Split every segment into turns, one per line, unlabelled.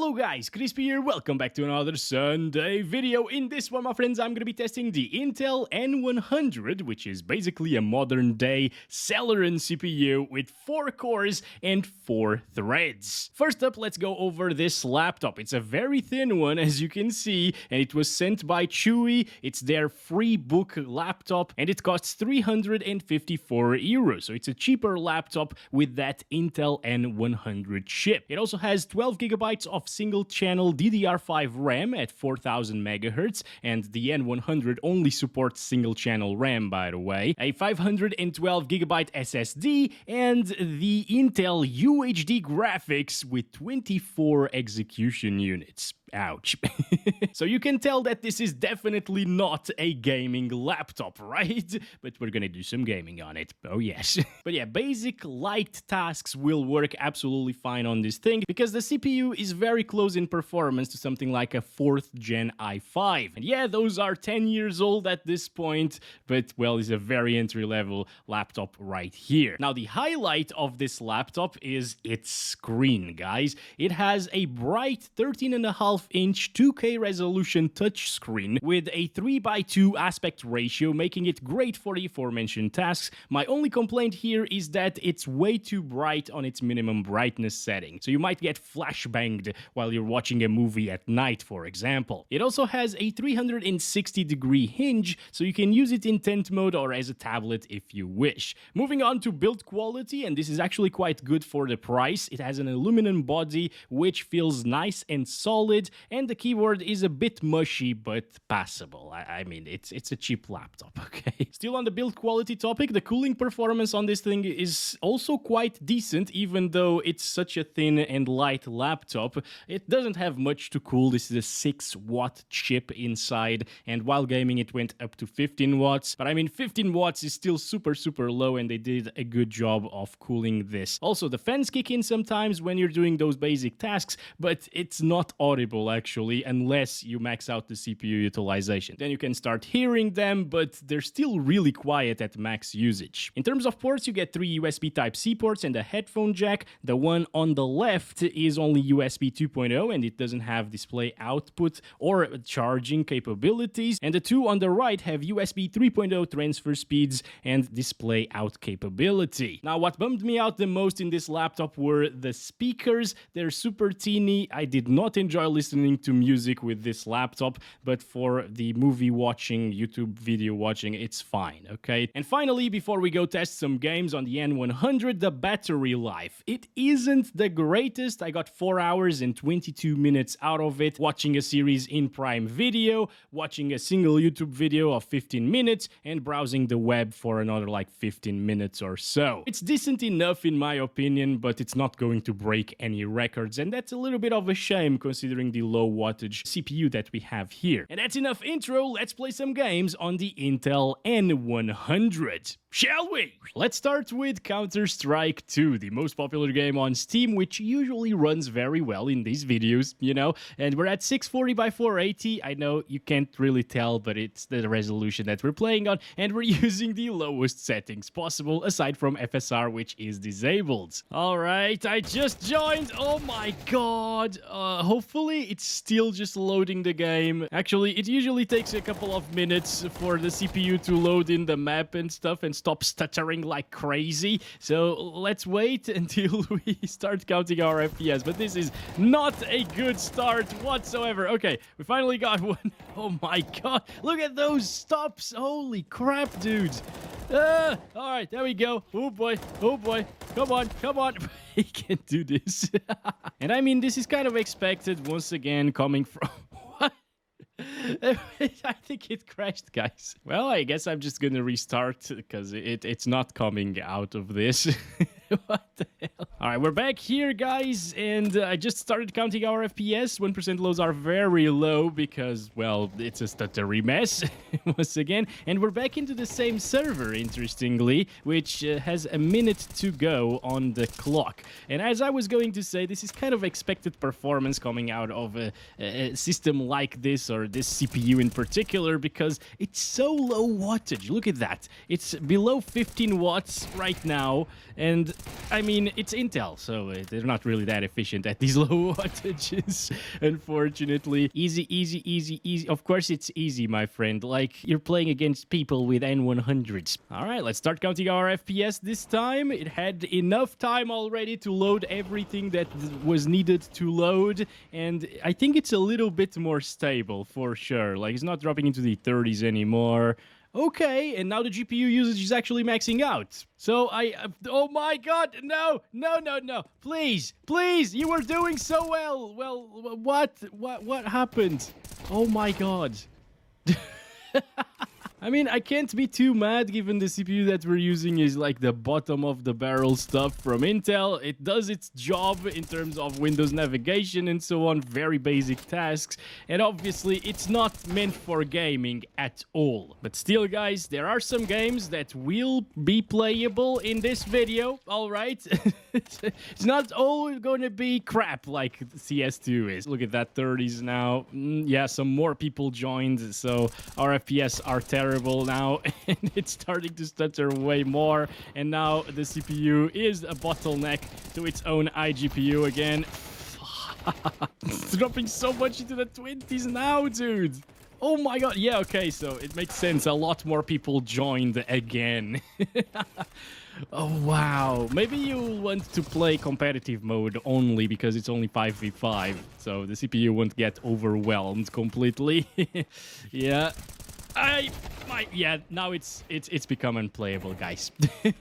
Hello guys, Crispy here, welcome back to another Sunday video. In this one, my friends, I'm going to be testing the Intel N100, which is basically a modern day Celeron CPU with 4 cores and 4 threads. First up, let's go over this laptop. It's a very thin one, as you can see, and it was sent by Chuwi. It's their Freebook laptop, and it costs 354 euros, so it's a cheaper laptop with that Intel N100 chip. It also has 12 gigabytes of single-channel DDR5 RAM at 4000 MHz, and the N100 only supports single-channel RAM, by the way, a 512 gigabyte SSD, and the Intel UHD graphics with 24 execution units. Ouch. So you can tell that this is definitely not a gaming laptop, right? But we're gonna do some gaming on it. Oh yes. But yeah, basic light tasks will work absolutely fine on this thing because the CPU is very close in performance to something like a 4th gen i5. And yeah, those are 10 years old at this point, but well, it's a very entry-level laptop right here. Now, the highlight of this laptop is its screen, guys. It has a bright 13.5-inch 2K resolution touchscreen with a 3:2 aspect ratio, making it great for the aforementioned tasks. My only complaint here is that it's way too bright on its minimum brightness setting, so you might get flashbanged while you're watching a movie at night, for example. It also has a 360-degree hinge, so you can use it in tent mode or as a tablet if you wish. Moving on to build quality, and this is actually quite good for the price. It has an aluminum body which feels nice and solid, and the keyboard is a bit mushy but passable. I mean, it's a cheap laptop, okay? Still on the build quality topic, the cooling performance on this thing is also quite decent, even though it's such a thin and light laptop. It doesn't have much to cool. This is a 6-watt chip inside, and while gaming it went up to 15 watts. But I mean, 15 watts is still super low, and they did a good job of cooling this. Also, the fans kick in sometimes when you're doing those basic tasks, but it's not audible actually, unless you max out the CPU utilization. Then you can start hearing them, but they're still really quiet at max usage. In terms of ports, you get 3 USB Type-C ports and a headphone jack. The one on the left is only USB 2.0, and it doesn't have display output or charging capabilities. And the 2 on the right have USB 3.0 transfer speeds and display out capability. Now, what bummed me out the most in this laptop were the speakers. They're super teeny. I did not enjoy listening to music with this laptop, but for the movie watching, YouTube video watching, it's fine, okay? And finally, before we go test some games on the N100, the battery life. It isn't the greatest. I got 4 hours and 22 minutes out of it, watching a series in Prime Video, watching a single YouTube video of 15 minutes, and browsing the web for another like 15 minutes or so. It's decent enough in my opinion, but it's not going to break any records, and that's a little bit of a shame considering the low wattage CPU that we have here. And that's enough intro, let's play some games on the Intel N100. Shall we? Let's start with Counter-Strike 2, the most popular game on Steam, which usually runs very well in these videos, you know? And we're at 640 by 480. I know you can't really tell, but it's the resolution that we're playing on, and we're using the lowest settings possible, aside from FSR, which is disabled. Alright, I just joined. Oh my god. Hopefully it's still just loading the game. Actually, it usually takes a couple of minutes for the CPU to load in the map and stuff and stop stuttering like crazy. So let's wait until we start counting our FPS. But this is not a good start whatsoever. Okay, we finally got one. Oh my god. Look at those stops. Holy crap, dudes. Alright, there we go. Oh boy. Oh boy. Come on. Come on. He can do this. And I mean, this is kind of expected once again coming from... What? I think it crashed, guys. Well, I guess I'm just gonna restart because it's not coming out of this. What the hell? Alright, we're back here, guys, and I just started counting our FPS. 1% lows are very low because, well, it's a stuttery mess once again. And we're back into the same server, interestingly, which has a minute to go on the clock. And as I was going to say, this is kind of expected performance coming out of a system like this, or this CPU in particular, because it's so low wattage. Look at that. It's below 15 watts right now, and I mean, it's Intel Intel, so they're not really that efficient at these low wattages, unfortunately. Easy, easy, easy, easy. Of course it's easy, my friend. Like, you're playing against people with N100s. All right, let's start counting our FPS this time. It had enough time already to load everything that was needed to load, and I think it's a little bit more stable, for sure. Like, it's not dropping into the 30s anymore. Okay, and now the GPU usage is actually maxing out. So oh my god, no, no, no, no. Please, please, you were doing so well. Well, what happened? Oh my god. I mean, I can't be too mad given the CPU that we're using is like the bottom of the barrel stuff from Intel. It does its job in terms of Windows navigation and so on, very basic tasks. And obviously, it's not meant for gaming at all. But still, guys, there are some games that will be playable in this video, all right? It's not all going to be crap like CS2 is. Look at that, 30s now. Yeah, some more people joined, so our FPS are terrible now, and it's starting to stutter way more, and now the CPU is a bottleneck to its own iGPU again. It's dropping so much into the 20s now, dude. Oh my god. Yeah, okay, so it makes sense. A lot more people joined again. Oh, wow. Maybe you'll want to play competitive mode only because it's only 5v5, so the CPU won't get overwhelmed completely. Yeah. Yeah, now it's become unplayable, guys.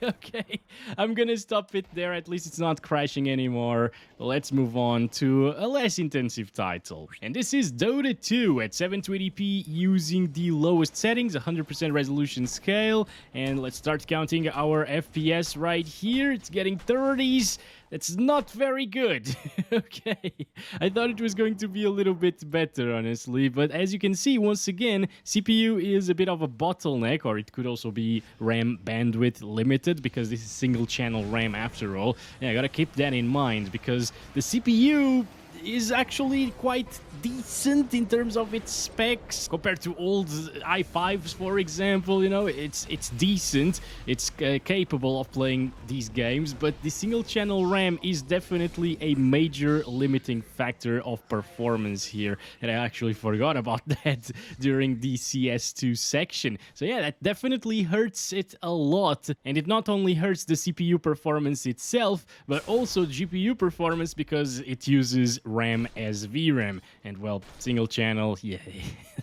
Okay, I'm gonna stop it there. At least it's not crashing anymore. Let's move on to a less intensive title. And this is Dota 2 at 720p using the lowest settings, 100% resolution scale. And let's start counting our FPS right here. It's getting 30s. That's not very good. Okay, I thought it was going to be a little bit better, honestly, but as you can see, once again, CPU is a bit of a bottleneck, or it could also be RAM bandwidth limited, because this is single channel RAM after all. Yeah, I gotta keep that in mind, because the CPU is actually quite decent in terms of its specs compared to old i5s, for example. You know, it's decent, it's capable of playing these games, but the single channel RAM is definitely a major limiting factor of performance here, and I actually forgot about that during the CS2 section. So yeah, that definitely hurts it a lot, and it not only hurts the CPU performance itself, but also GPU performance, because it uses RAM as VRAM, and well, single channel, yeah,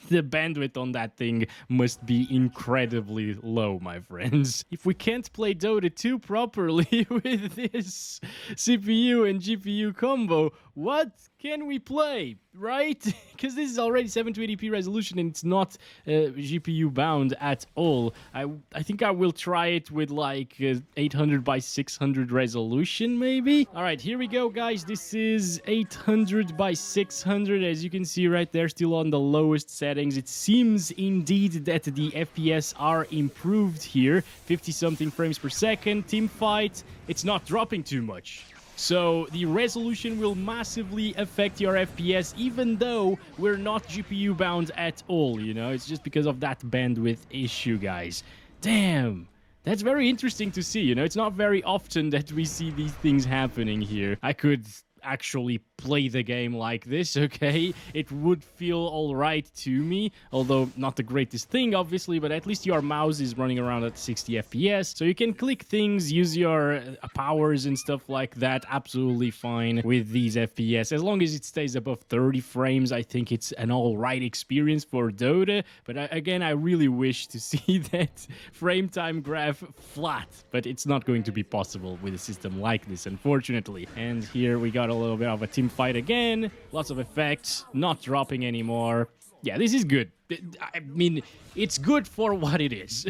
the bandwidth on that thing must be incredibly low, my friends. If we can't play Dota 2 properly with this CPU and GPU combo, what can we play, right? Because this is already 720p resolution and it's not GPU bound at all. I think I will try it with like 800 by 600 resolution, maybe. All right, here we go, guys. This is 800 by 600. As you can see right there, still on the lowest settings. It seems indeed that the FPS are improved here. 50-something frames per second. Team fight, it's not dropping too much. So the resolution will massively affect your FPS, even though we're not GPU bound at all, you know? It's just because of that bandwidth issue, guys. Damn. That's very interesting to see, you know? It's not very often that we see these things happening here. I could actually play the game like this, okay? It would feel alright to me, although not the greatest thing, obviously, but at least your mouse is running around at 60 FPS, so you can click things, use your powers and stuff like that, absolutely fine with these FPS. As long as it stays above 30 frames, I think it's an alright experience for Dota, but again, I really wish to see that frame time graph flat, but it's not going to be possible with a system like this, unfortunately. And here we got a little bit of a team fight again, lots of effects, not dropping anymore. Yeah, this is good. I mean, it's good for what it is.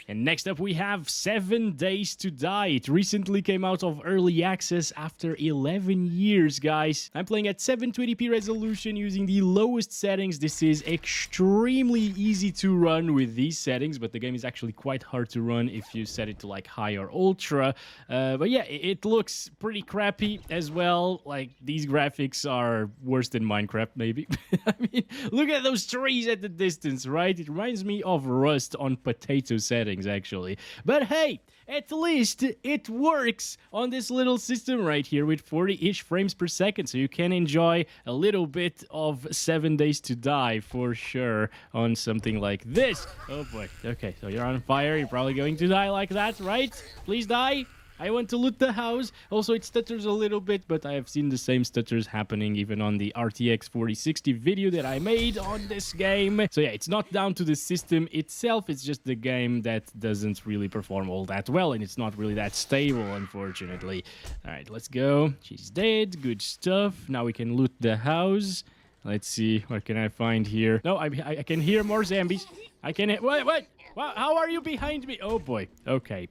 And next up we have 7 Days to Die. It recently came out of early access after 11 years, guys. I'm playing at 720p resolution using the lowest settings. This is extremely easy to run with these settings, but the game is actually quite hard to run if you set it to like high or ultra. But yeah, it looks pretty crappy as well. Like, these graphics are worse than Minecraft, maybe. I mean, look at those trees at the distance, right? It reminds me of Rust on potato settings, actually. But hey, at least it works on this little system right here with 40-ish frames per second, so you can enjoy a little bit of 7 Days to Die for sure on something like this. Oh boy. Okay, so you're on fire. You're probably going to die like that, right? Please die. I want to loot the house. Also, it stutters a little bit, but I have seen the same stutters happening even on the RTX 4060 video that I made on this game. So yeah, it's not down to the system itself. It's just the game that doesn't really perform all that well, and it's not really that stable, unfortunately. All right, let's go. She's dead. Good stuff. Now we can loot the house. Let's see. What can I find here? No, I can hear more zombies. I can... What? Wow, how are you behind me? Oh boy. Okay.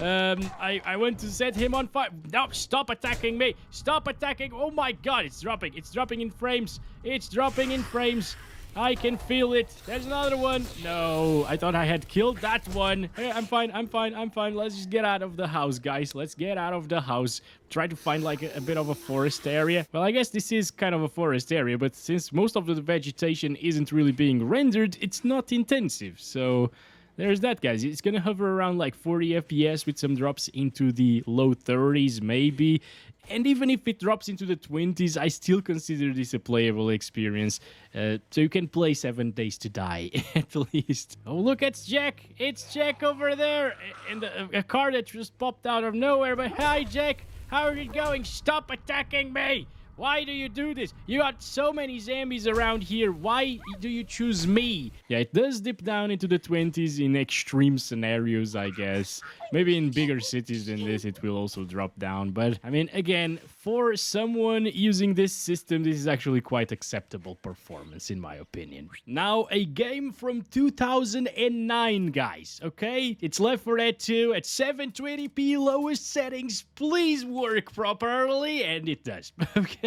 I want to set him on fire. No, stop attacking me. Stop attacking. Oh my god, it's dropping. It's dropping in frames. It's dropping in frames. I can feel it. There's another one. No, I thought I had killed that one. Hey, I'm fine. I'm fine. I'm fine. Let's just get out of the house, guys. Let's get out of the house. Try to find like a bit of a forest area. Well, I guess this is kind of a forest area, but since most of the vegetation isn't really being rendered, it's not intensive. So there's that, guys. It's gonna hover around like 40 FPS with some drops into the low 30s, maybe. And even if it drops into the 20s, I still consider this a playable experience. So you can play 7 Days to Die, at least. Oh, look, it's Jack. It's Jack over there. And a car that just popped out of nowhere. But hi, Jack. How are you going? Stop attacking me. Why do you do this? You got so many zombies around here. Why do you choose me? Yeah, it does dip down into the 20s in extreme scenarios, I guess. Maybe in bigger cities than this, it will also drop down. But, I mean, again, for someone using this system, this is actually quite acceptable performance, in my opinion. Now, a game from 2009, guys, okay? It's Left 4 Dead 2 at 720p lowest settings. Please work properly, and it does, okay?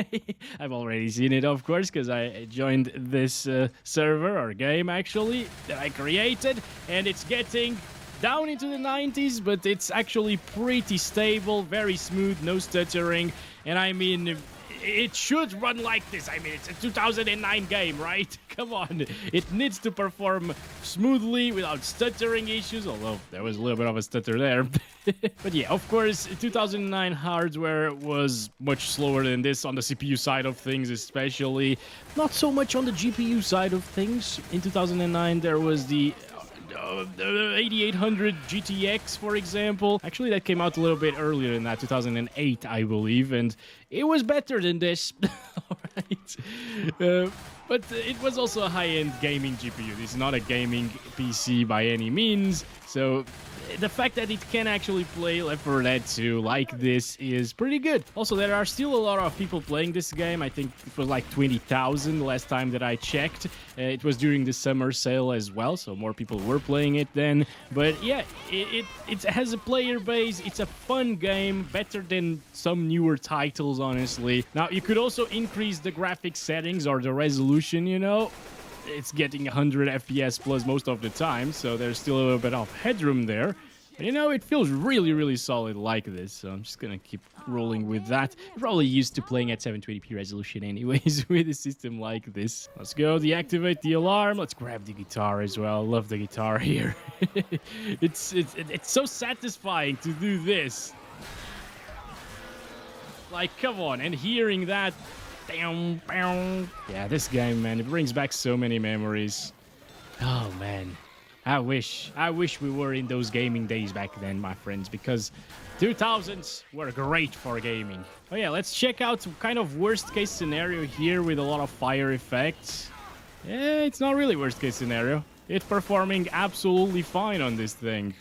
I've already seen it, of course, because I joined this server, or game, actually, that I created, and it's getting down into the 90s, but it's actually pretty stable, very smooth, no stuttering, and I mean, it should run like this. I mean, it's a 2009 game, right? Come on. It needs to perform smoothly without stuttering issues, although there was a little bit of a stutter there. But yeah, of course, 2009 hardware was much slower than this on the CPU side of things, especially. Not so much on the GPU side of things. In 2009, there was the 8800 GTX, for example. Actually, that came out a little bit earlier than that, 2008, I believe, and it was better than this. Alright. But it was also a high-end gaming GPU. This is not a gaming PC by any means, so the fact that it can actually play Left 4 Dead 2 like this is pretty good. Also, there are still a lot of people playing this game. I think it was like 20,000 the last time that I checked. It was during the summer sale as well, so more people were playing it then. But yeah, it has a player base. It's a fun game, better than some newer titles, honestly. Now, you could also increase the graphics settings or the resolution, you know. It's getting 100 FPS plus most of the time, so there's still a little bit of headroom there. But, you know, it feels really, really solid like this, so I'm just gonna keep rolling with that. I'm probably used to playing at 720p resolution anyways with a system like this. Let's go deactivate the alarm. Let's grab the guitar as well. Love the guitar here. It's so satisfying to do this. Like, come on, and hearing that... Yeah, this game, man, it brings back so many memories. Oh, man. I wish we were in those gaming days back then, my friends, because 2000s were great for gaming. Oh, yeah, let's check out some kind of worst-case scenario here with a lot of fire effects. Yeah, it's not really worst-case scenario. It's performing absolutely fine on this thing.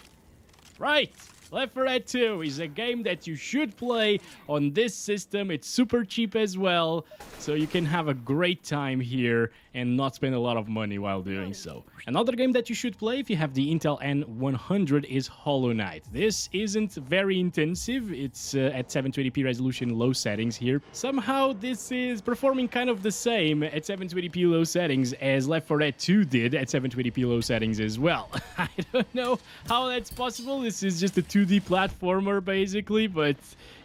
Right. Left 4 Dead 2 is a game that you should play on this system. It's super cheap as well, so you can have a great time here and not spend a lot of money while doing so. Another game that you should play if you have the Intel N100 is Hollow Knight. This isn't very intensive. It's at 720p resolution, low settings here. Somehow this is performing kind of the same at 720p low settings as Left 4 Dead 2 did at 720p low settings as well. I don't know how that's possible. This is just a 2 2D platformer basically, but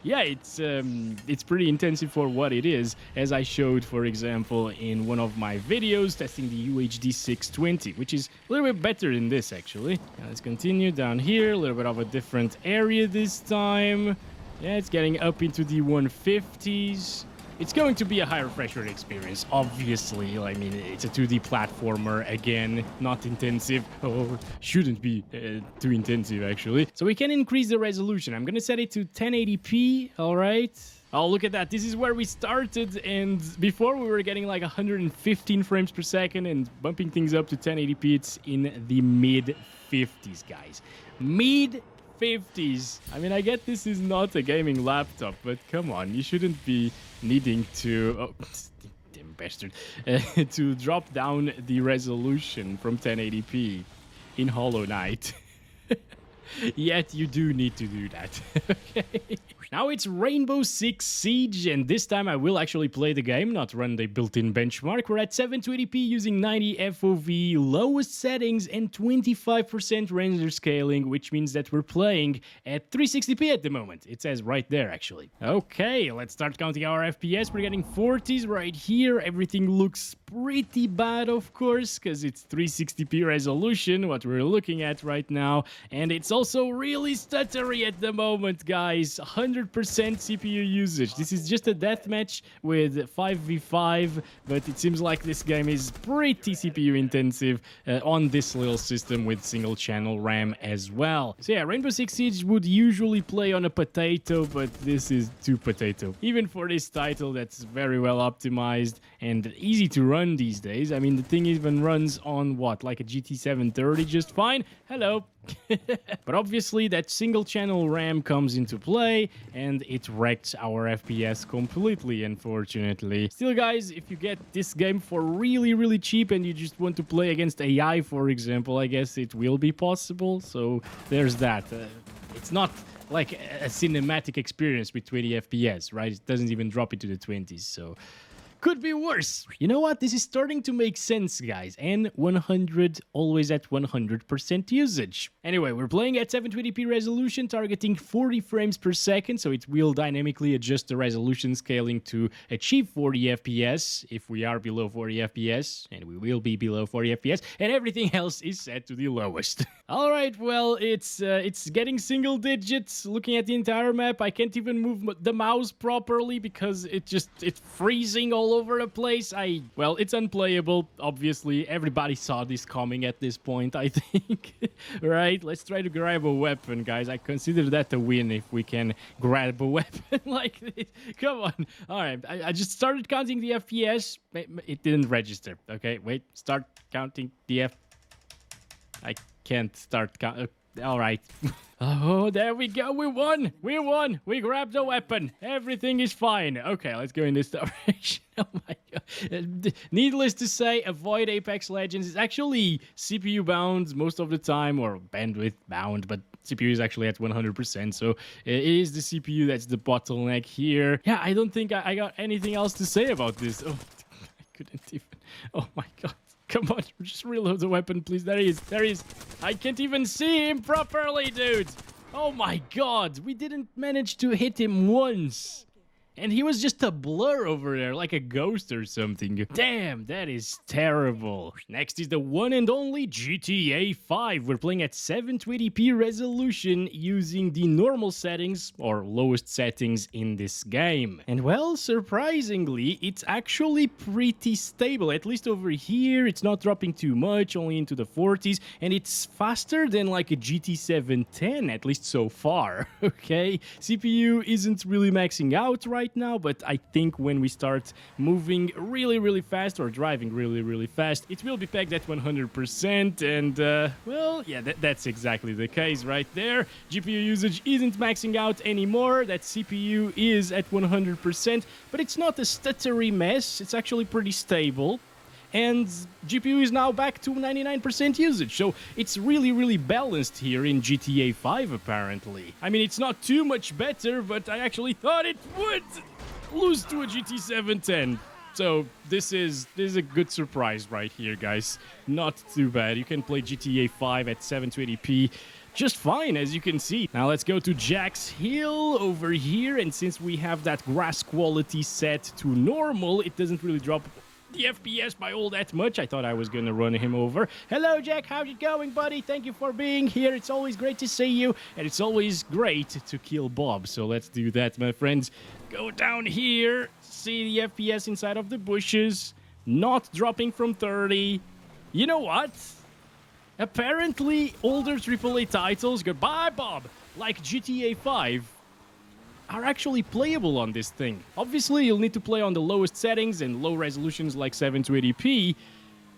yeah, it's pretty intensive for what it is, as I showed, for example, in one of my videos testing the UHD 620, which is a little bit better than this actually. Now let's continue down here, a little bit of a different area this time. Yeah, it's getting up into the 150s. It's going to be a high refresh rate experience, obviously. I mean, it's a 2D platformer, again, not intensive. Oh, shouldn't be too intensive, actually. So we can increase the resolution. I'm going to set it to 1080p, all right? Oh, look at that. This is where we started, and before we were getting like 115 frames per second, and bumping things up to 1080p, it's in the mid-50s, guys. Mid-50s. I mean, I get this is not a gaming laptop, but come on, you shouldn't be needing to... Oh, damn bastard. To drop down the resolution from 1080p in Hollow Knight. Yet you do need to do that. Okay. Now it's Rainbow Six Siege, and this time I will actually play the game, not run the built-in benchmark. We're at 720p using 90 FOV, lowest settings, and 25% render scaling, which means that we're playing at 360p at the moment. It says right there, actually. Okay, let's start counting our FPS. We're getting 40s right here. Everything looks pretty bad, of course, because it's 360p resolution, what we're looking at right now. And it's also really stuttery at the moment, guys. 100% CPU usage. This is just a deathmatch with 5v5, but it seems like this game is pretty CPU intensive on this little system with single channel RAM as well. So yeah, Rainbow Six Siege would usually play on a potato, but this is too potato. Even for this title that's very well optimized and easy to run these days. I mean, the thing even runs on what, like a GT 730 just fine? Hello. But obviously that single channel RAM comes into play and it wrecks our FPS completely, unfortunately. Still, guys, if you get this game for really cheap and you just want to play against AI, for example, I guess it will be possible. So there's that. It's not like a cinematic experience with 20 FPS, right? It doesn't even drop into the 20s, so... could be worse. You know what? This is starting to make sense, guys. N100 always at 100% usage. Anyway, we're playing at 720p resolution, targeting 40 frames per second, so it will dynamically adjust the resolution scaling to achieve 40 FPS if we are below 40 FPS, and we will be below 40 FPS, and everything else is set to the lowest. All right, well, it's getting single digits. Looking at the entire map, I can't even move the mouse properly because it's freezing all over the place. Well, it's unplayable, obviously. Everybody saw this coming at this point, I think. Right? Let's try to grab a weapon, guys. I consider that a win if we can grab a weapon like this. Come on. All right. I just started counting the FPS. It didn't register. Okay, wait. Start counting the I can't start counting. All right. Oh, there we go. We won. We won. We grabbed a weapon. Everything is fine. Okay, let's go in this direction. Oh my god. Needless to say, avoid Apex Legends. It's actually CPU bound most of the time, or bandwidth bound, but CPU is actually at 100%, so it is the CPU that's the bottleneck here. Yeah, I don't think I got anything else to say about this. Oh, I couldn't even. Oh my god. Come on, just reload the weapon, please. There he is. There he is. I can't even see him properly, dude. Oh my god. We didn't manage to hit him once. And he was just a blur over there, like a ghost or something. Damn, that is terrible. Next is the one and only GTA 5. We're playing at 720p resolution using the normal settings, or lowest settings in this game. And well, surprisingly, it's actually pretty stable. At least over here, it's not dropping too much, only into the 40s. And it's faster than like a GT 710, at least so far. Okay, CPU isn't really maxing out right now, but I think when we start moving really fast or driving really fast, it will be pegged at 100%, and well, yeah, that's exactly the case right there. GPU usage isn't maxing out anymore. That CPU is at 100%, but it's not a stuttery mess. It's actually pretty stable. And GPU is now back to 99% usage, so it's really balanced here in GTA 5, apparently. I mean, it's not too much better, but I actually thought it would lose to a GT 710. So this is a good surprise right here, guys. Not too bad. You can play GTA 5 at 720p just fine, as you can see. Now let's go to Jack's Hill over here, and since we have that grass quality set to normal, it doesn't really drop the FPS by all that much. I thought I was gonna run him over. Hello, Jack. How's it going, buddy? Thank you for being here. It's always great to see you, and it's always great to kill Bob. So let's do that, my friends. Go down here. See the FPS inside of the bushes. Not dropping from 30. You know what? Apparently, older AAA titles, goodbye, Bob, like GTA 5, are actually playable on this thing. Obviously, you'll need to play on the lowest settings and low resolutions like 720p,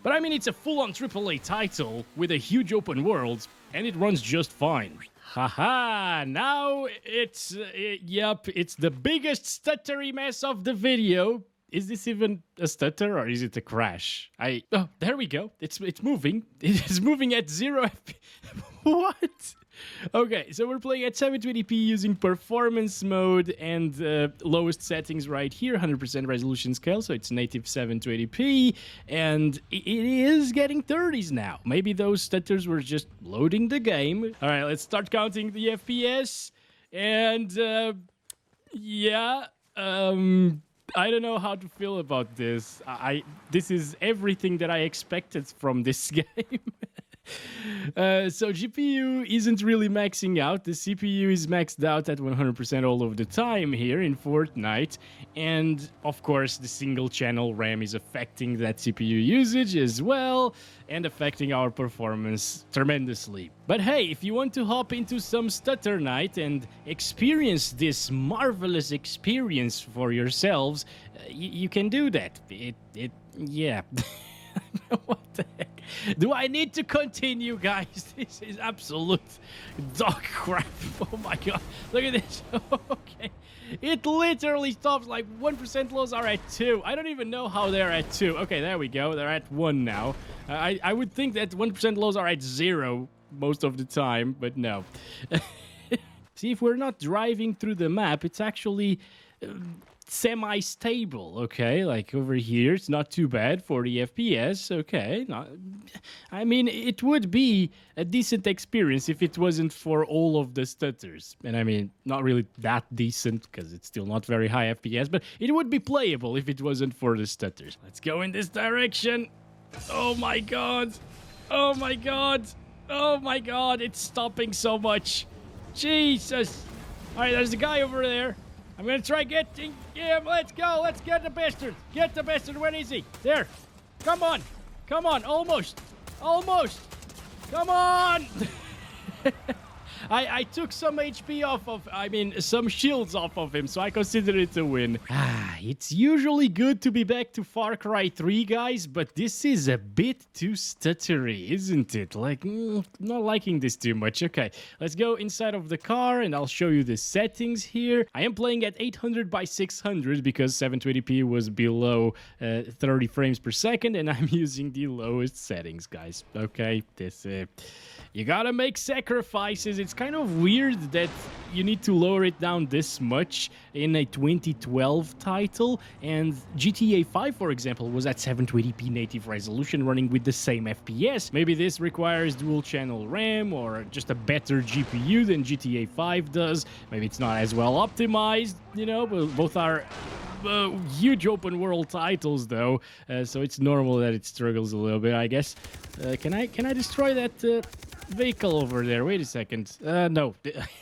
but I mean, it's a full-on AAA title with a huge open world, and it runs just fine. Haha, now it's, yep, it's the biggest stuttery mess of the video. Is this even a stutter or is it a crash? Oh, there we go. It's moving. It is moving at 0 FPS. What? Okay, so we're playing at 720p using performance mode and lowest settings right here, 100% resolution scale, so it's native 720p, and it is getting 30s now. Maybe those stutters were just loading the game. All right, let's start counting the FPS, and yeah, I don't know how to feel about this. This is everything that I expected from this game. So GPU isn't really maxing out. The CPU is maxed out at 100% all of the time here in Fortnite. And of course, the single channel RAM is affecting that CPU usage as well and affecting our performance tremendously. But hey, if you want to hop into some Stutternite and experience this marvelous experience for yourselves, you can do that. Yeah. What the heck? Do I need to continue, guys? This is absolute dog crap. Oh my god. Look at this. Okay. It literally stops like 1% lows are at 2. I don't even know how they're at 2. Okay, there we go. They're at 1 now. I would think that 1% lows are at 0 most of the time, but no. See, if we're not driving through the map, it's actually semi-stable, okay? Like over here, it's not too bad, 40 FPS, okay. I mean, it would be a decent experience if it wasn't for all of the stutters. And I mean, not really that decent, because it's still not very high FPS, but it would be playable if it wasn't for the stutters. Let's go in this direction. Oh my god. Oh my god. Oh my god, it's stopping so much. Jesus. All right, there's a guy over there. I'm gonna try getting him. Let's go. Let's get the bastard. Get the bastard. Where is he? There. Come on. Come on. Almost. Almost. Come on. I took some HP off of, some shields off of him, so I consider it a win. It's usually good to be back to Far Cry 3, guys, but this is a bit too stuttery, isn't it? Like, not liking this too much. Okay, let's go inside of the car, and I'll show you the settings here. I am playing at 800 by 600 because 720p was below 30 frames per second, and I'm using the lowest settings, guys. Okay, this... you gotta make sacrifices. It's kind of weird that you need to lower it down this much in a 2012 title, and GTA 5, for example, was at 720p native resolution running with the same FPS. Maybe this requires dual channel RAM or just a better GPU than GTA 5 does. Maybe it's not as well optimized, you know, but both are huge open world titles though, so it's normal that it struggles a little bit, I guess. Can I destroy that vehicle over there? Wait a second. No.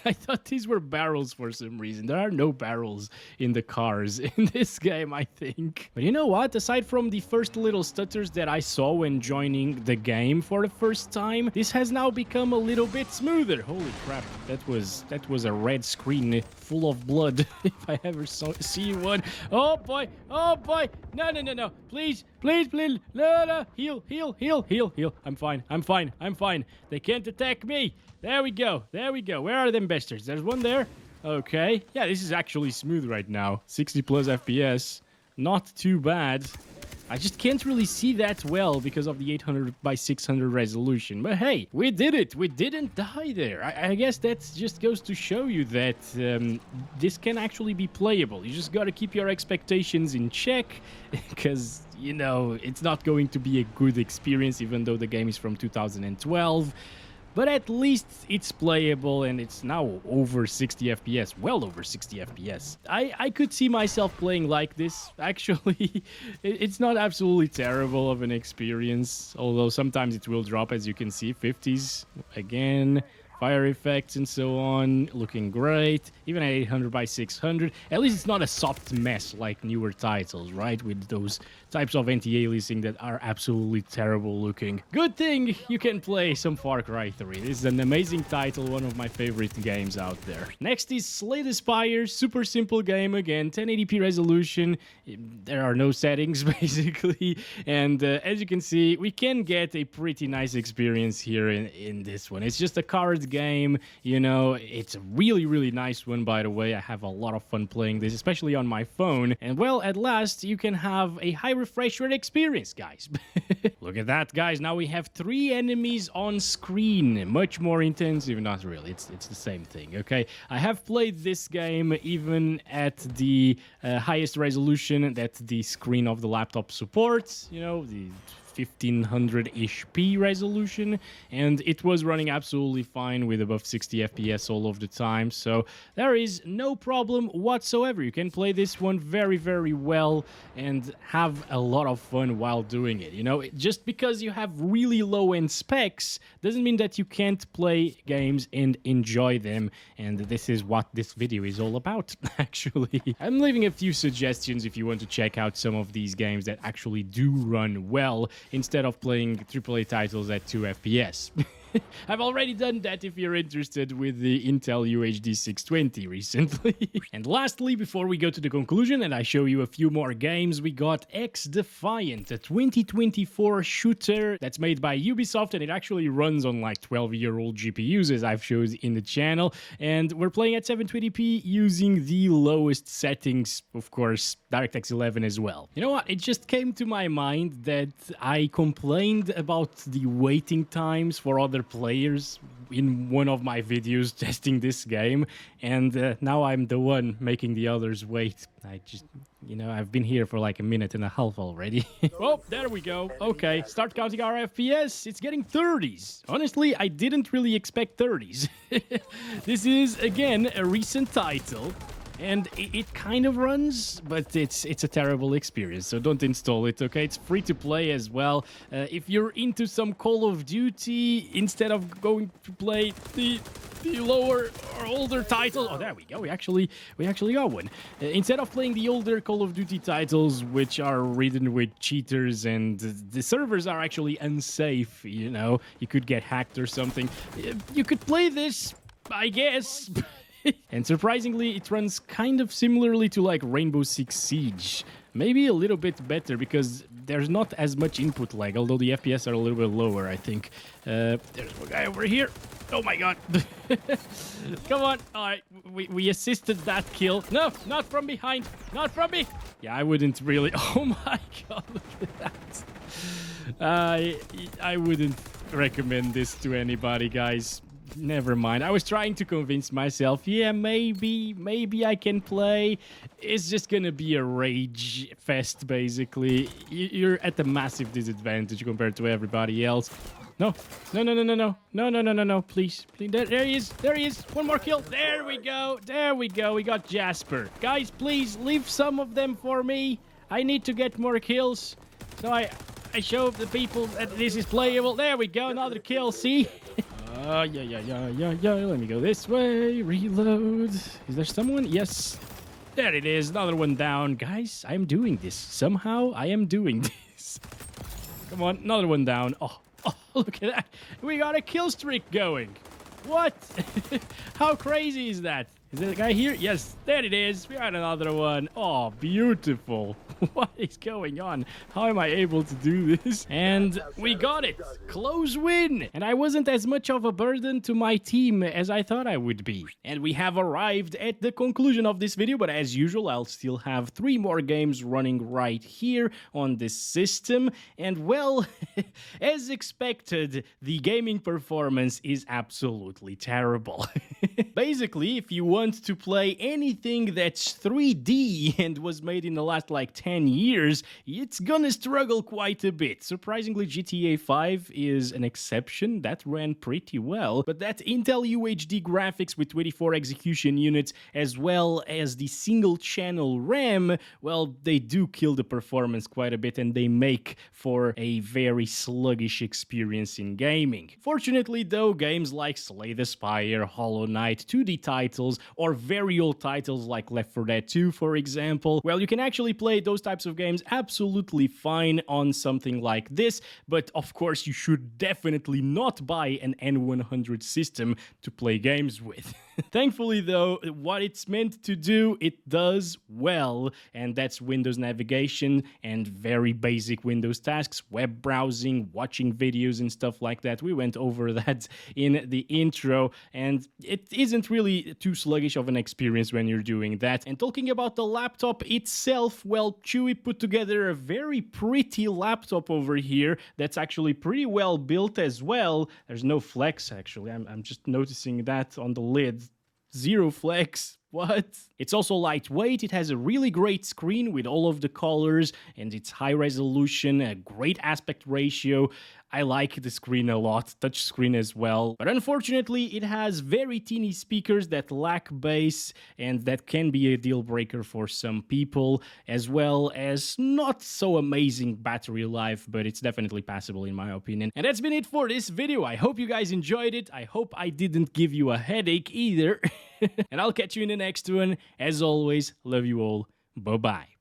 I thought these were barrels for some reason. There are no barrels in the cars in this game, I think. But you know what? Aside from the first little stutters that I saw when joining the game for the first time, this has now become a little bit smoother. Holy crap. That was a red screen full of blood if I ever see one. Oh boy. Oh boy. No, no, no, no. Please. Please, please. No, no. Heal, heal, heal, heal, heal. I'm fine. I'm fine. I'm fine. They can't attack me. There we go. There we go. Where are them bastards? There's one there. Okay. Yeah, this is actually smooth right now. 60 plus FPS. Not too bad. I just can't really see that well because of the 800 by 600 resolution. But hey, we did it. We didn't die there. I guess that just goes to show you that this can actually be playable. You just got to keep your expectations in check because, you know, it's not going to be a good experience even though the game is from 2012. but at least it's playable and it's now over 60 FPS, well over 60 FPS. I could see myself playing like this, actually. It's not absolutely terrible of an experience, although sometimes it will drop, as you can see. 50s again. Fire effects and so on, looking great. Even at 800 by 600. At least it's not a soft mess like newer titles, right? With those types of anti-aliasing that are absolutely terrible looking. Good thing you can play some Far Cry 3. This is an amazing title, one of my favorite games out there. Next is Slay the Spire. Super simple game again. 1080p resolution. There are no settings, basically. And as you can see, we can get a pretty nice experience here in this one. It's just a card game, you know. It's a really nice one, by the way. I have a lot of fun playing this, especially on my phone. And well, at last you can have a high refresh rate experience, guys. Look at that, guys. Now we have 3 enemies on screen. Much more intensive. Not really, it's the same thing. Okay, I have played this game even at the highest resolution that the screen of the laptop supports, you know, the 1500-ish p resolution, and it was running absolutely fine with above 60 FPS all of the time, so there is no problem whatsoever. You can play this one very well and have a lot of fun while doing it. You know, just because you have really low-end specs doesn't mean that you can't play games and enjoy them, and this is what this video is all about, actually. I'm leaving a few suggestions if you want to check out some of these games that actually do run well, instead of playing AAA titles at 2 FPS. I've already done that if you're interested with the Intel UHD 620 recently. And lastly, before we go to the conclusion and I show you a few more games, we got XDefiant, a 2024 shooter that's made by Ubisoft, and it actually runs on like 12-year-old GPUs, as I've showed in the channel. And we're playing at 720p using the lowest settings, of course, DirectX 11 as well. You know what? It just came to my mind that I complained about the waiting times for other players in one of my videos testing this game, and now I'm the one making the others wait. I just, you know, I've been here for like a minute and a half already. Oh, there we go. Okay, start counting our FPS. It's getting 30s. Honestly, I didn't really expect 30s. This is, again, a recent title. And it kind of runs, but it's a terrible experience, so don't install it, okay? It's free to play as well. If you're into some Call of Duty, instead of going to play the lower or older title... Oh, there we go. We actually got one. Instead of playing the older Call of Duty titles, which are ridden with cheaters and the servers are actually unsafe, you know? You could get hacked or something. You could play this, I guess... And surprisingly, it runs kind of similarly to like Rainbow Six Siege. Maybe a little bit better because there's not as much input lag, although the FPS are a little bit lower, I think. There's one guy over here. Oh my god. Come on. All right, we assisted that kill. No, not from behind. Not from me. Yeah, I wouldn't really... Oh my god, look at that. I wouldn't recommend this to anybody, guys. Never mind. I was trying to convince myself, yeah, maybe I can play. It's just gonna be a rage fest, basically. You're at a massive disadvantage compared to everybody else. No, please. There he is. One more kill. There we go. We got Jasper. Guys, please leave some of them for me. I need to get more kills. So I show the people that this is playable. There we go. Another kill. See? Yeah. Let me go this way. Reload. Is there someone? Yes. There it is. Another one down. Guys, I'm doing this. Somehow, I am doing this. Come on. Another one down. Oh, look at that. We got a kill streak going. What? How crazy is that? Is there a guy here? Yes, there it is. We got another one. Oh, beautiful. What is going on? How am I able to do this? And we got it. Close win. And I wasn't as much of a burden to my team as I thought I would be. And we have arrived at the conclusion of this video, but as usual, I'll still have 3 more games running right here on this system. And well, as expected, the gaming performance is absolutely terrible. Basically, if you want want to play anything that's 3D and was made in the last like 10 years, it's gonna struggle quite a bit. Surprisingly, GTA 5 is an exception. That ran pretty well, but that Intel UHD graphics with 24 execution units as well as the single channel RAM, well, they do kill the performance quite a bit and they make for a very sluggish experience in gaming. Fortunately though, games like Slay the Spire, Hollow Knight, 2D titles, or very old titles like Left 4 Dead 2 for example, well, you can actually play those types of games absolutely fine on something like this, but of course you should definitely not buy an N100 system to play games with. Thankfully though, what it's meant to do, it does well, and that's Windows navigation and very basic Windows tasks, web browsing, watching videos and stuff like that. We went over that in the intro, and it isn't really too sluggish of an experience when you're doing that. And talking about the laptop itself, well, Chuwi put together a very pretty laptop over here that's actually pretty well built as well. There's no flex actually, I'm just noticing that on the lid. Zero flex. What? It's also lightweight, it has a really great screen with all of the colors, and it's high resolution, a great aspect ratio. I like the screen a lot, touch screen as well. But unfortunately, it has very teeny speakers that lack bass, and that can be a deal breaker for some people, as well as not so amazing battery life, but it's definitely passable in my opinion. And that's been it for this video. I hope you guys enjoyed it. I hope I didn't give you a headache either. And I'll catch you in the next one. As always, love you all. Bye-bye.